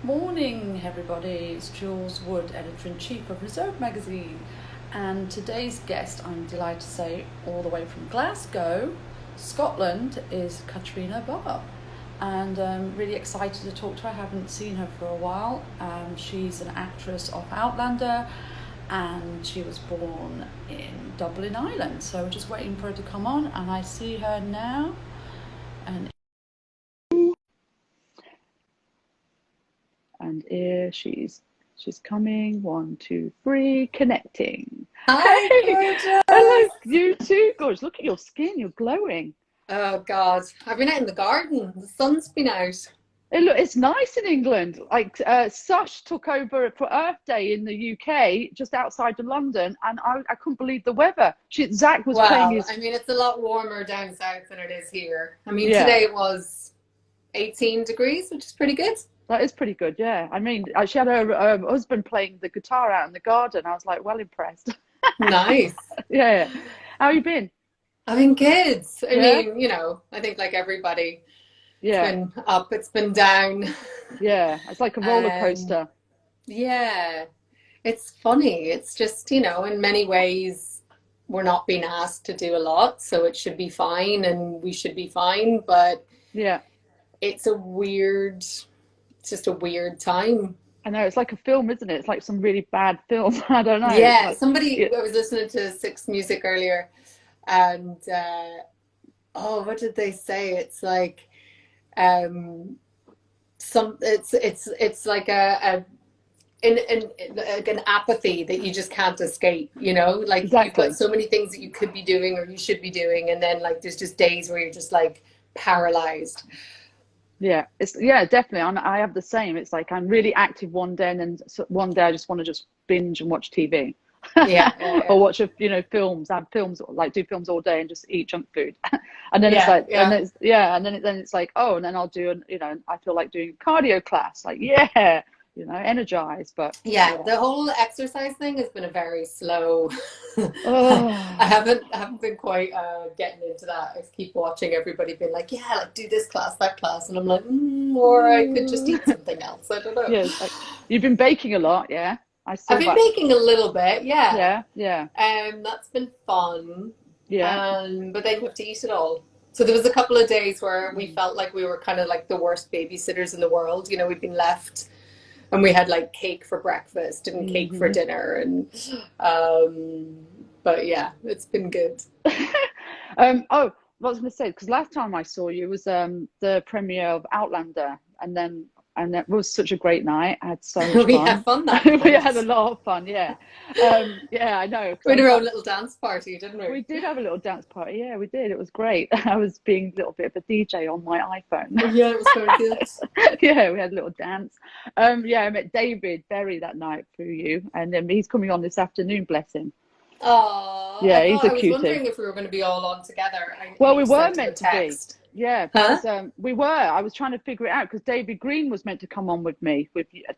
Morning, everybody. It's Jules Wood, editor-in-chief of Reserve magazine, and today's guest, I'm delighted to say, all the way from Glasgow, Scotland, is Caitriona Balfe, and I'm really excited to talk to her. I haven't seen her for a while. She's an actress of Outlander, and she was born in Dublin, Ireland. So we're just waiting for her to come on, and I see her now. And here she's coming. One, two, three, connecting. Hi, Hey, hello, gorgeous. you too, gorgeous. Look at your skin, you're glowing. Oh God, I've been out in the garden. The sun's been out. It's nice in England. Like Sush took over for Earth Day in the UK, just outside of London, and I couldn't believe the weather. Zach was playing Well, his I mean, it's a lot warmer down south than it is here. I mean, yeah. today it was 18 degrees, which is pretty good. That is pretty good, yeah. I mean, she had her husband playing the guitar out in the garden. I was like, well impressed. Nice. Yeah. How you been? I've been good. I Yeah, mean, I think like everybody, it's yeah. been up, it's been down. Yeah, it's like a roller Um, coaster. yeah, it's funny. It's just, in many ways, we're not being asked to do a lot, so it should be fine and we should be fine, but Yeah, it's it's just a weird time. I know. It's like a film, isn't it? It's like some really bad film. I don't know. It's Yeah, like, somebody, yeah, I was listening to Six Music earlier, and oh, what did they say? It's like um it's like like an apathy that you just can't escape, like you've got exactly. so many things that you could be doing or you should be doing, and then like there's just days where you're just like paralyzed. Yeah, yeah, definitely. I have the same. It's like I'm really active one day, and then one day I just want to just binge and watch TV, Yeah, yeah, or yeah. watch films. Have films, like do films all day and just eat junk food. And then it's Yeah, like, and yeah. it's yeah, and then it's like, oh, and then I'll do I feel like doing a cardio class. Like, yeah, energized. But Yeah, yeah, the whole exercise thing has been a very slow. I oh. haven't been quite getting into that. I keep watching everybody being like, yeah, like do this class, that class, and I'm like, or I could just eat something else. I don't know. Yeah, it's like you've been baking a lot, yeah. I I've saw been that. baking a little bit, yeah. Yeah, yeah, That's been fun. yeah. But then you have to eat it all. So there was a couple of days where we Mm. felt like we were kind of like the worst babysitters in the world. We'd been left and we had like cake for breakfast and cake for Hmm. dinner, and but yeah, it's been good. Oh, what I was going to say, because last time I saw you was the premiere of Outlander, and it was such a great night. I had so much We had fun. fun that We had a night. lot of fun, yeah. Yeah, I know, because We I had was our own like, little dance party, didn't we? we did have a little dance party. Yeah, we did. It was great. I was being a little bit of a DJ on my iPhone. Yeah, it was very good. Yeah, we had a little dance. Yeah, I met David Berry that night through you, and then he's coming on this afternoon. Bless him. Oh, Yeah, he's a I was cutie. wondering if we were going to be all on together. I Well, we need to were send him a meant to be. text. Yeah, Huh? because we were. I was trying to figure it out because David Green was meant to come on with me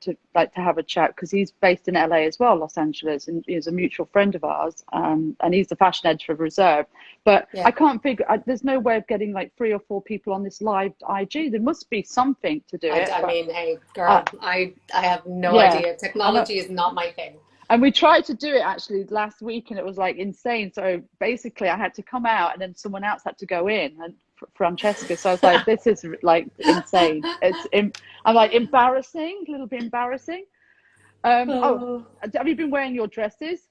to have a chat because he's based in LA as well, Los Angeles, and he's a mutual friend of ours. And he's the fashion editor of Reserve. But I Yeah. can't figure. There's no way of getting like three or four people on this live IG. There must be something to do it. I But mean, hey, uh, girl, I have no yeah, idea. I know. Technology is not my thing. And we tried to do it actually last week, and it was like insane. So basically, I had to come out, and then someone else had to go in, and Francesca. So I was like, "This is like insane." I'm like embarrassing, a little bit embarrassing. Oh, Oh. have you been wearing your dresses?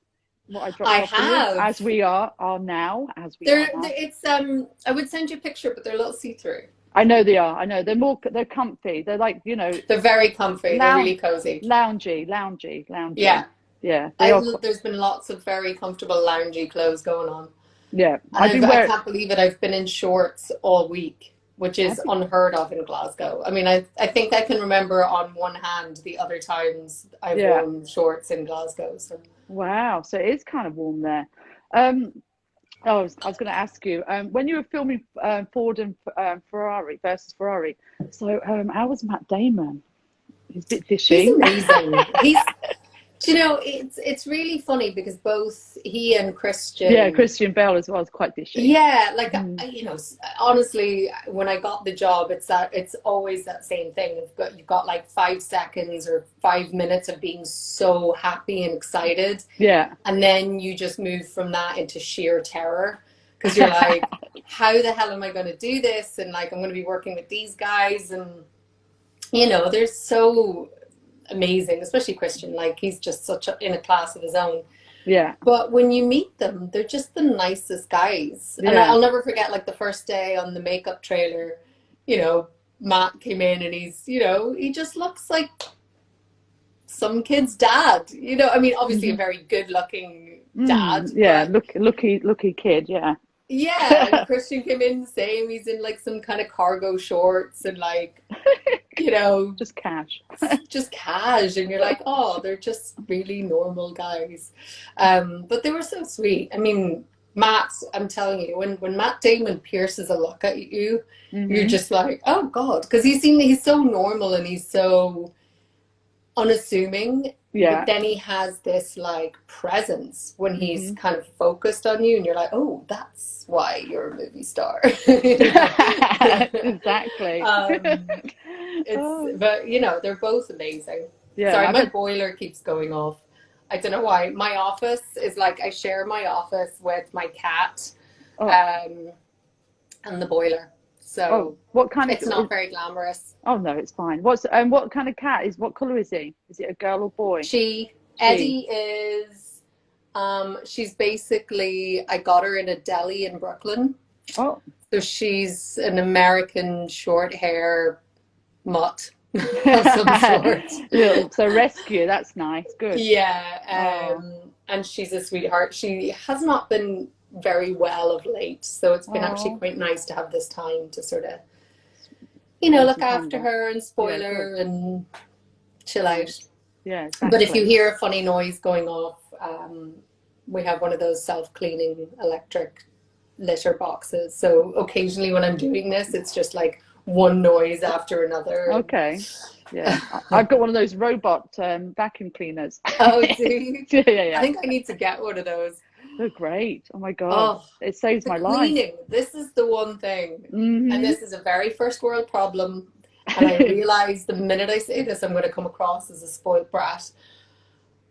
What I dropped I off for you, have. as we are now. It's I would send you a picture, but they're a little see-through. I know they are. I know they're comfy. They're like They're very comfy. They're really lounge, cozy. loungy. Yeah. Yeah, they are. There's been lots of very comfortable loungy clothes going on. Yeah, And I've been I wearing. can't believe it. I've been in shorts all week, which Have is you? unheard of in Glasgow. I mean, I think I can remember on one hand the other times I've Yeah. worn shorts in Glasgow. So Wow, so it is kind of warm there. Um, I was going to ask you, when you were filming Ford and Ferrari versus Ferrari, so how was Matt Damon? He's a bit he's fishy. amazing. Do you know, it's really funny because both he and Yeah, Christian, Christian Bale as well is quite dishy. yeah, like Mm. you know, honestly, when I got the job, it's always that same thing. You've got like 5 seconds or 5 minutes of being so happy and excited, Yeah. and then you just move from that into sheer terror because you're like, how the hell am I going to do this? And like, I'm going to be working with these guys, and they're so amazing, especially Christian. Like, he's just in a class of his own. Yeah. But when you meet them, they're just the nicest guys. And Yeah. I'll never forget, like, the first day on the makeup trailer, you know, Matt came in and he just looks like some kid's dad. I mean, obviously a Hmm. very good looking dad, Yeah. but Lucky kid. Yeah. yeah, and Christian came in the same. He's in like some kind of cargo shorts and like, you know, Just cash. just cash, and you're like, oh, they're just really normal guys. But they were so sweet. I mean, Matt, I'm telling you, when Matt Damon pierces a look at you, you're Hmm. just like, oh God, because he's so normal and he's so unassuming, but Yeah. then he has this like presence when he's Hmm. kind of focused on you, and you're like, oh, that's why you're a movie star. you know? Exactly. um, Oh, but they're both amazing. yeah. Sorry, I my bet. boiler keeps going off. I don't know why. My office is like I share my office with my cat, Oh, um, and the boiler. oh. So What kind it's of? not very glamorous. Oh no, it's fine. What kind of cat is? What color is he? Is it a girl or boy? She. Eddie is she's basically I got her in a deli in Brooklyn. Oh. So she's an American short hair mutt of some sort. So rescue. That's nice. Good. Yeah, Oh. and she's a sweetheart. She has not been very well of late, so it's been actually Oh. quite nice to have this time to sort of, Spend look some time after there. her and Yeah. spoil Good. her and chill out. Nice. Yeah. But if you Exactly. hear a funny noise going off, we have one of those self-cleaning electric litter boxes. So occasionally when I'm doing this, it's just like one noise after another. Okay. Yeah. I've got one of those robot vacuum cleaners. Oh, do you? Yeah. Yeah. I Yeah. think I need to get one of those. They're great. Oh my God. Oh, It saves the my life. cleaning. This is the one thing. And Hmm. this is a very first world problem. And I realize the minute I say this, I'm going to come across as a spoiled brat.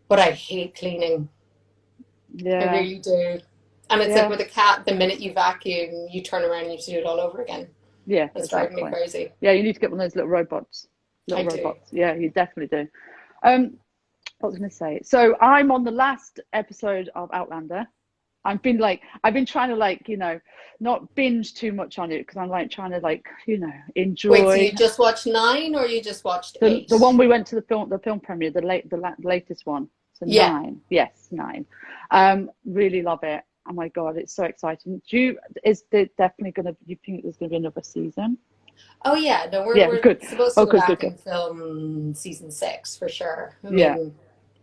But I hate cleaning. I Yeah. really do. And it's like Yeah. with a cat, the minute you vacuum, you turn around and you have to do it all over again. Yeah. It's driving me Exactly. crazy. Yeah. You need to get one of those little robots. I Little do. robots. Yeah. You definitely do. Um, what was I going to say? So I'm on the last episode of Outlander. I've been trying to not binge too much on it because I'm like trying to Wait, so enjoy you just watched 9 or you just watched the 8? one we went to the film premiere, the latest one. So Yeah. 9, yes, 9. Really love it. Oh my God, it's so exciting. Is there definitely gonna? You think there's gonna be another season? Oh yeah, no, we're Yeah, we're good. supposed to Oh, go good, good, back good. and film season 6 for sure. I Yeah, mean,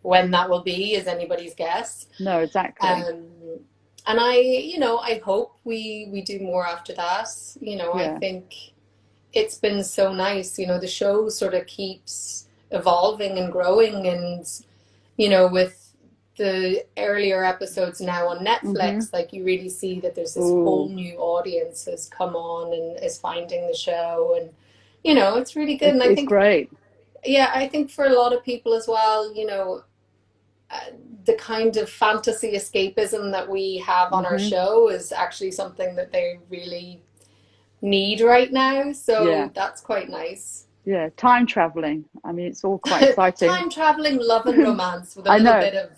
when that will be is anybody's guess. no, exactly. Um, and I hope we do more after that. I Yeah. think it's been so nice. The show sort of keeps evolving and growing, and with the earlier episodes now on Mm-hmm. Netflix, like you really see that there's this whole Oh, new audience has come on and is finding the show, and it's really good. it's And I it's think, great. yeah, I think for a lot of people as well, uh, the kind of fantasy escapism that we have on our Mm-hmm. show is actually something that they really need right now. Yeah. So that's quite nice. Yeah, time traveling. I mean, it's all quite exciting. Time traveling, love and romance with a I little know. bit of,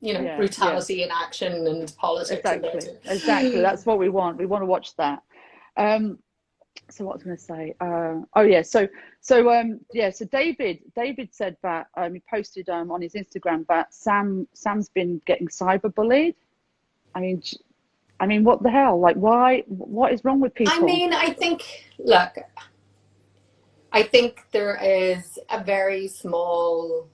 Yeah, yeah, brutality and action and politics in there exactly, exactly. too. That's what we want. We want to watch that. Um, so what was I going to say? Oh yeah, yeah, so David said that he posted on his Instagram that Sam's been getting cyberbullied. I mean, what the hell? Like, why? What is wrong with I people? mean, I think there is a very small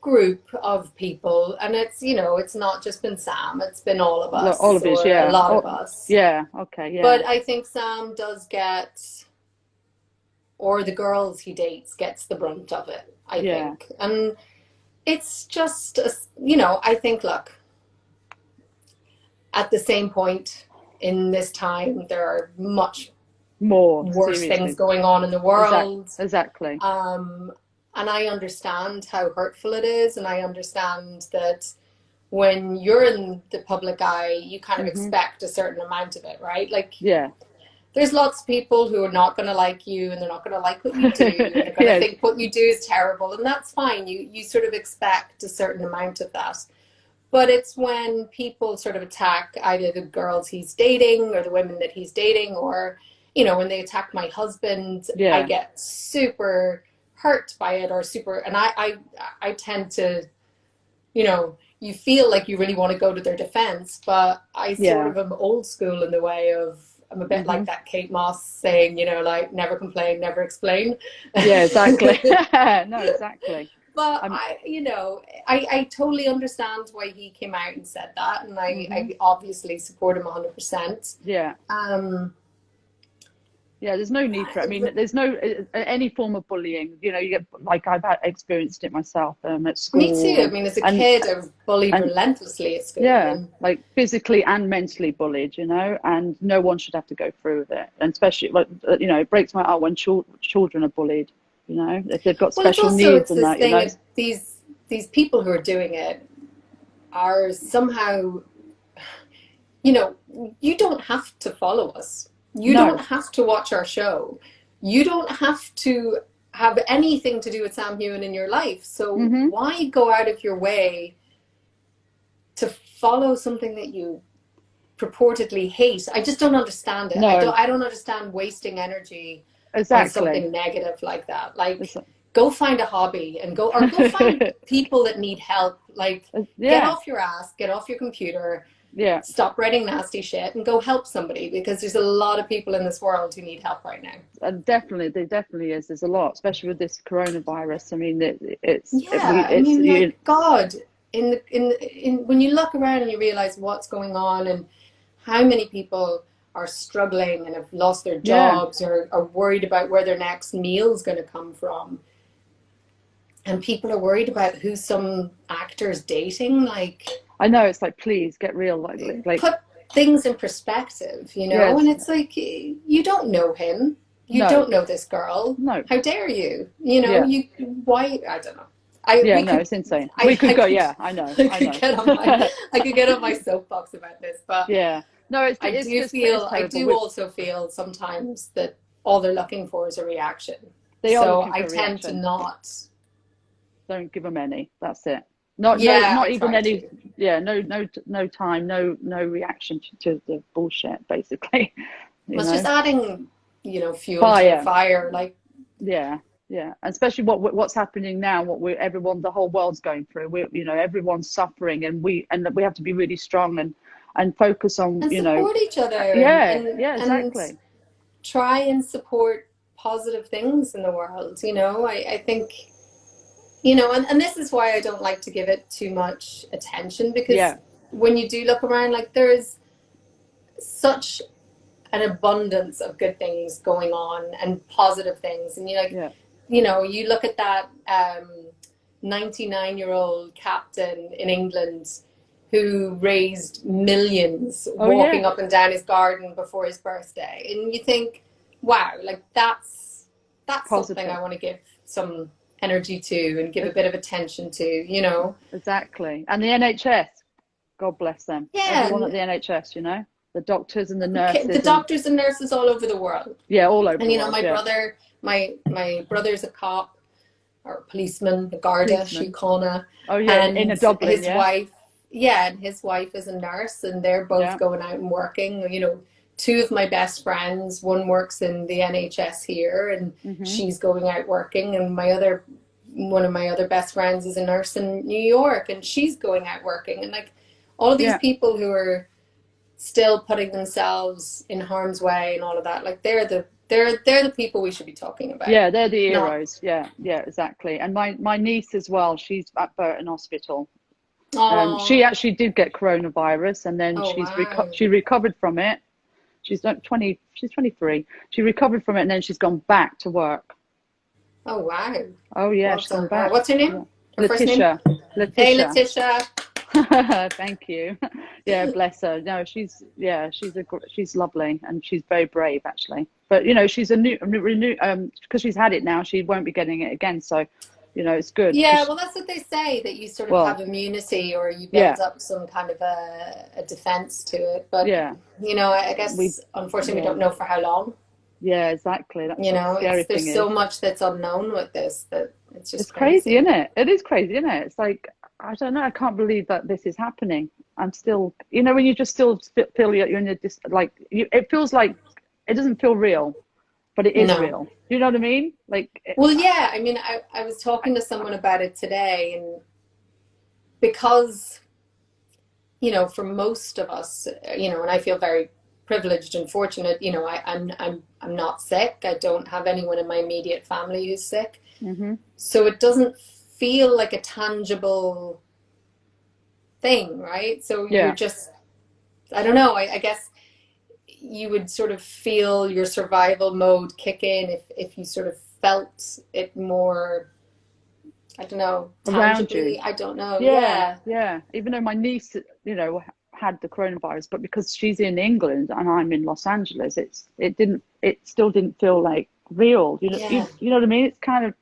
group of people, and it's not just been Sam, it's been all of All us of his, or a yeah. lot of Oh, us. yeah. Okay, yeah, But I think Sam does get, or the girls he dates gets the brunt of it, I yeah. think. And, it's just, I think, look, at the same point in this time, there are much More worse things seriously. going on in the world. Exactly. And I understand how hurtful it is, and I understand that when you're in the public eye, you kind of Hmm. expect a certain amount of it, right? Like, Yeah. there's lots of people who are not going to like you, and they're not going to like what you do, and they're going to Yeah. think what you do is terrible, and that's fine. You sort of expect a certain amount of that. But it's when people sort of attack either the girls he's dating or the women that he's dating, or, when they attack my husband, I Yeah. get super hurt by it, or super, and I tend to, you feel like you really want to go to their defense, but I sort Yeah. of am old school in the way of, I'm a bit like Hmm. that Kate Moss saying, like, never complain, never explain. Yeah, exactly. No, exactly. But I'm. I totally understand why he came out and said that, and Hmm. I obviously support him 100%. Yeah. Um, Yeah, there's no need for it. I mean, there's no any form of bullying. You get, like, I've experienced it myself at Me school, too. I mean, as a and kid, I was bullied and relentlessly at school, yeah, and like physically and mentally bullied. And no one should have to go through with it. And especially, like, it breaks my heart when children are bullied. If they've got well, it's special also needs it's and this that. thing of these people who are doing it are somehow, you know, you don't have to follow us. You don't No. have to watch our show. You don't have to have anything to do with Sam Hewen in your life. So Hmm. why go out of your way to follow something that you purportedly hate? I just don't understand it. I No. don't I don't understand wasting energy on Exactly. something negative like that. Like, It's, go find a hobby and go find people that need help. Like, get yeah. off your ass, get off your computer, Yeah. stop writing nasty shit, and go help somebody, because there's a lot of people in this world who need help right now. Definitely, there definitely is. There's a lot, especially with this coronavirus. I mean, Yeah, I it's mean, you. like, God, in when you look around and you realize what's going on, and how many people are struggling and have lost their Yeah, jobs, or are worried about where their next meal is going to come from, and people are worried about who some actor's dating, like, I know. It's like, please get real. Like put things in perspective, and yes, it's like, you don't know him, you no, don't know this girl, no, how dare you, yeah, why, I don't know. I yeah, we no, could it's insane. We could I go. could Yeah, I know, I I could know. get on my I could get on my soapbox about this, but Yeah, no, it's I terrible. do also feel sometimes that all they're looking for is a reaction. They are So looking I for a tend to reaction. not. Don't give them any. That's it. Not no, Yeah, I not even try any. to. Yeah, no time, no reaction to the bullshit. Basically, you Well, it's just know, adding, fuel to the fire. fire. Like, Yeah, yeah, and especially what's happening now, the whole world's going through. Everyone's suffering, and we have to be really strong and focus on, and support each other, and yeah, and yeah, and exactly. try and support positive things in the world. I think, and this is why I don't like to give it too much attention, because Yeah, when you do look around, like, there is such an abundance of good things going on and positive things, and yeah. you look at that 99-year-old captain in England who raised millions Oh yeah, walking up and down his garden before his birthday, and you think, wow, like, that's something positive. I want to give some energy to and give a Ex- bit of attention to. Exactly. And the NHS, God bless them. Yeah, Everyone and at the NHS, the doctors and the the nurses, and doctors and nurses all over the world. yeah, all over And the world. Yeah, my brother's a cop, or a policeman, a Garda, policemen. Síochána, Oh yeah, in and a Dublin. his Yeah, wife, yeah, and his wife is a nurse, and they're both yeah. going out and working. Two of my best friends, one works in the NHS here, and Hmm. she's going out working, and one of my other best friends is a nurse in New York, and she's going out working, and, like, all of these Yeah, people who are still putting themselves in harm's way and all of that, like, they're the people we should be talking about, yeah, they're the not. heroes. Yeah, yeah, exactly. And my niece as well. She's at Burton Hospital. She Oh, actually did get coronavirus, and then oh, wow. she recovered from it. She's not 20. She's 23. She recovered from it, and then she's gone back to work. Oh, wow. Oh yeah, Well she's gone done her. back. What's her Yeah, name? Her first name? Letitia. Hey, Letitia. Letitia. Thank you. Yeah, bless her. No, she's lovely and she's very brave actually. But she's because she's had it now, she won't be getting it again. So, it's good Yeah, because well, that's what they say, that you sort of well, have immunity or you yeah, build up some kind of a defense to it. But, yeah, I we guess, unfortunately, we yeah, don't know for how long. yeah, exactly. That's what the scary There's thing so is. much that's unknown with this that it's just It's crazy, crazy. isn't it? It is crazy, isn't it? It's like I don't know. I can't believe that this is happening. I'm still, when you just still feel you're in a it feels like it doesn't feel real, but it is No. real. Do you know what I mean? Like, Well, yeah, I mean, I was talking to someone about it today, and because, for most of us, and I feel very privileged and fortunate, I'm not sick. I don't have anyone in my immediate family who's sick. mm-hmm. So it doesn't feel like a tangible thing, right? So you're Yeah, just, I don't know, I guess you would sort of feel your survival mode kick in if you sort of felt it more, I don't know, around you. tangibly. I don't know. Yeah, Yeah. yeah. Even though my niece, had the coronavirus, but because she's in England and I'm in Los Angeles, it still didn't feel like real. Yeah. You know what I mean? It's kind of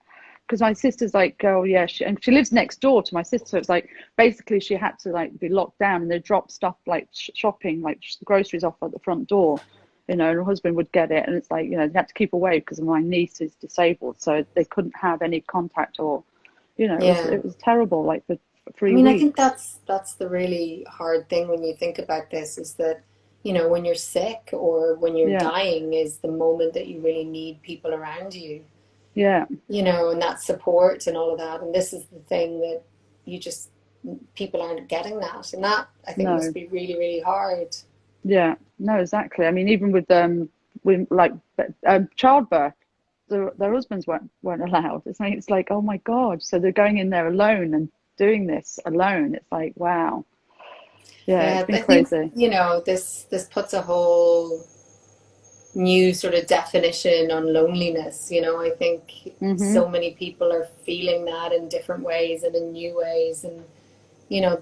because my sister's like, oh yeah, and she lives next door to my sister. So it's like basically she had to like be locked down and they drop stuff like shopping, like groceries off at the front door. And her husband would get it, and it's like they had to keep away because my niece is disabled, so they couldn't have any contact or, Yeah. it was terrible, like for I three mean, I think weeks. that's the really hard thing when you think about this is that, when you're sick or when you're Yeah, dying is the moment that you really need people around you, yeah, and that support and all of that. And this is the thing that you just, people aren't getting that. And that I think must no, be really, really hard. yeah, no, exactly. I mean, even with like childbirth, their husbands weren't allowed. It's like, oh my God, so they're going in there alone and doing this alone. It's like, wow, yeah, it's Yeah, been I think, crazy. this puts a whole new sort of definition on loneliness. I think Mm-hmm. so many people are feeling that in different ways and in new ways. And,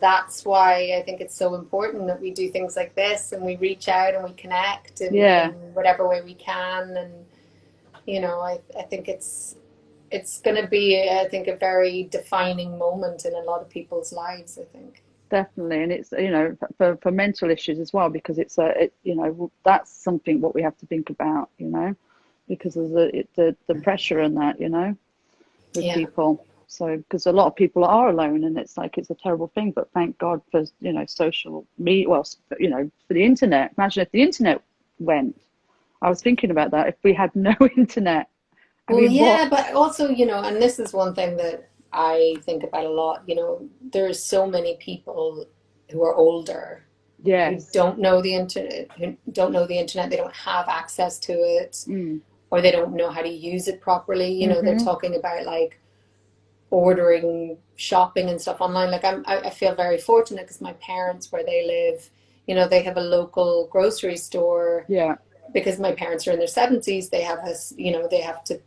that's why I think it's so important that we do things like this and we reach out and we connect in Yeah, whatever way we can. And, I think it's going to be, I think, a very defining moment in a lot of people's lives, I think. definitely, and it's for mental issues as well because that's something what we have to think about, because of the pressure and that, with Yeah. people. So, because a lot of people are alone, and it's like it's a terrible thing. But thank God for social media. Well, for the internet. Imagine if the internet went. I was thinking about that. If we had no internet, I Well, mean, what? yeah, but also, and this is one thing that I think about a lot, there's so many people who are older who Yes. don't know the internet, they don't have access to it, Mm. or they don't know how to use it properly. They're Mm-hmm. talking about like ordering shopping and stuff online. Like I feel very fortunate because my parents, where they live, they have a local grocery store Yeah. because my parents are in their 70s. They have us, they have to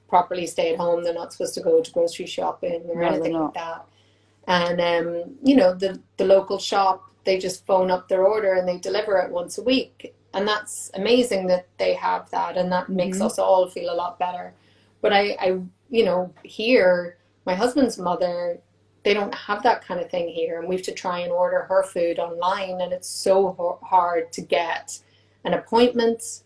properly stay at home. They're not supposed to go to grocery shopping or No, they're anything like not. that. And the local shop, they just phone up their order and they deliver it once a week. And that's amazing that they have that, and that makes Mm-hmm. us all feel a lot better. But here, my husband's mother, they don't have that kind of thing here, and we have to try and order her food online, and it's so hard to get an appointment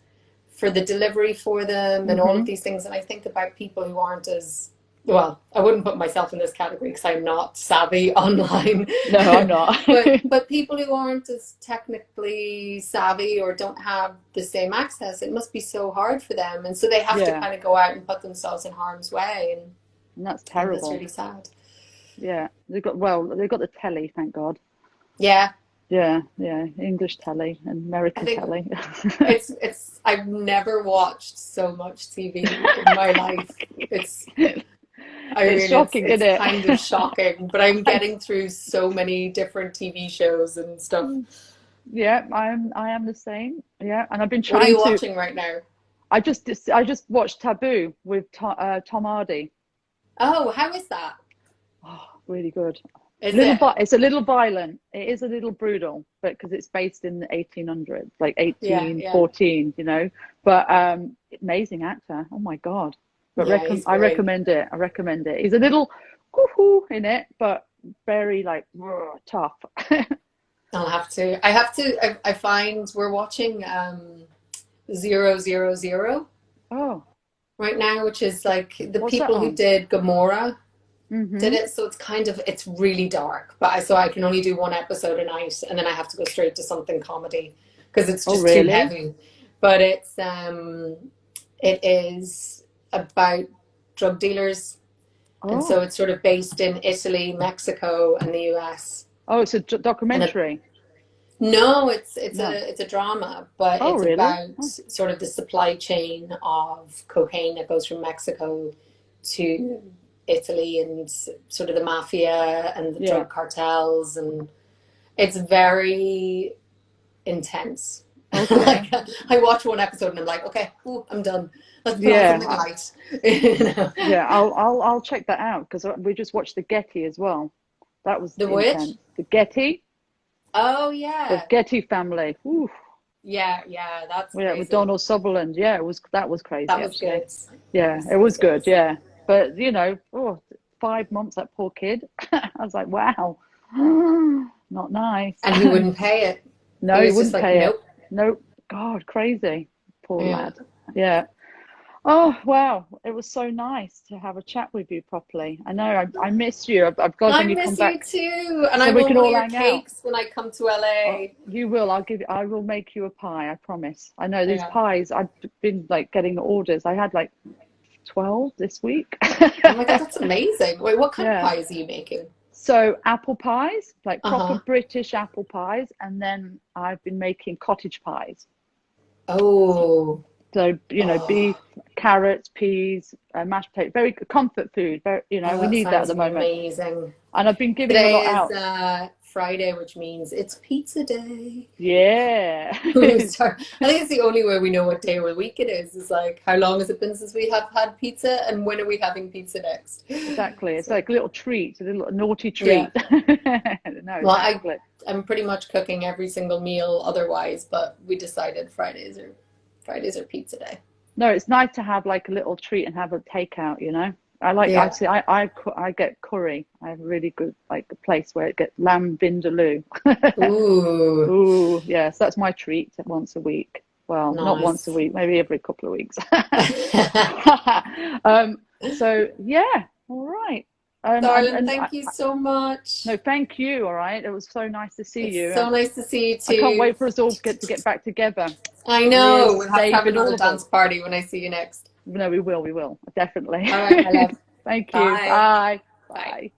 for the delivery for them and all of Mm-hmm. these things. And I think about people who aren't as well, I wouldn't put myself in this category because I'm not savvy online, No, I'm not. but people who aren't as technically savvy or don't have the same access, it must be so hard for them, and so they have to Yeah, kind of go out and put themselves in harm's way, and and that's I think that's terrible. really sad. Yeah, they've got the telly, thank God. Yeah, Yeah, yeah, English telly and I American think telly. it's I've never watched so much TV in my life. It's I It's mean, shocking, it's isn't it? kind of shocking, but I'm getting through so many different TV shows and stuff. Yeah, I am the same. Yeah, and I've been What are trying you to. watching right now? I just watched Taboo with Tom Hardy. Oh, how is that? Oh, really good. Is it? It's a little violent. It is a little brutal, but because it's based in the 1800s, like Yeah, yeah. 1814, you know. But amazing actor. Oh my God. But Yeah, he's I great. recommend it. I recommend it. He's a little woohoo in it, but very like tough. I'll have to. I have to. I find we're watching 000 Oh, right now, which is like the what's that people who on? did Gomorrah did Mm-hmm. it. So it's kind of it's really dark. But so I can only do one episode a night, and then I have to go straight to something comedy because it's Oh, just too really? heavy. But it is about drug dealers, and so Oh, it's sort of based in Italy, Mexico, and the US. oh, it's a And it, documentary. no, No. it's a drama, but Oh, it's really? about Oh, sort of the supply chain of cocaine that goes from Mexico to Italy and sort of the mafia and the yeah. drug cartels, and it's very intense. Okay. Like I watch one episode and I'm like, okay, ooh, I'm done. Let's put on something Yeah. light. You know? Yeah, I'll check that out because we just watched the Getty as well. That was The Witch? intense. The Getty, Oh the yeah. Getty family. Oof. Yeah, yeah, that's Yeah, with crazy. Donald Sutherland. Yeah, it was that was crazy That was actually. good. Yeah, it That was was good. good. Yeah, but you know, 5 months that poor kid. I was like, wow, not nice. And he wouldn't pay it. No, He he was just wouldn't like, pay it. nope. Nope. God, crazy. Poor Yeah. lad. Yeah. Oh, wow. It was so nice to have a chat with you properly. I know I miss you. I've got I when you come miss you back too. And so I we want can one of all your hang out. cakes when I come to Oh, LA. you will. I will make you a pie, I promise. I know these Yeah. pies, I've been like getting orders. I had like 12 this week. Oh my God, that's amazing. Wait, what kind of Yeah. pies are you making? So apple pies, like proper Uh-huh. British apple pies, and then I've been making cottage pies. Oh. So, beef, Oh. carrots, peas, mashed potato, very comfort food. Very, Oh, we that need that at sounds the moment. amazing. And I've been giving a lot Today is out. Friday, which means it's pizza day. Yeah. We start. I think it's the only way we know what day of the week it is. Is like, how long has it been since we have had pizza, and when are we having pizza next? Exactly. It's So, like a little treat, a little naughty yeah. treat. No, Well, exactly. I'm pretty much cooking every single meal otherwise, but we decided Fridays are pizza day. No, it's nice to have like a little treat and have a takeout. I Yeah. see I get curry. I have a really good like a place where it gets lamb vindaloo. Ooh, Ooh, yes, that's my treat once a week. Well, not once a nice. week, maybe every couple of weeks. Um, so yeah, all right. Darling, And thank you so no, much. thank you. All right, it was so nice to see It's you, so and nice to see you I can't too. wait for us all to get back together. I know. Liz, We'll have to have David, another all of us. dance party when I see you next. No, we will, definitely. All right, my love. Thank you. Bye. Bye. Bye. Bye.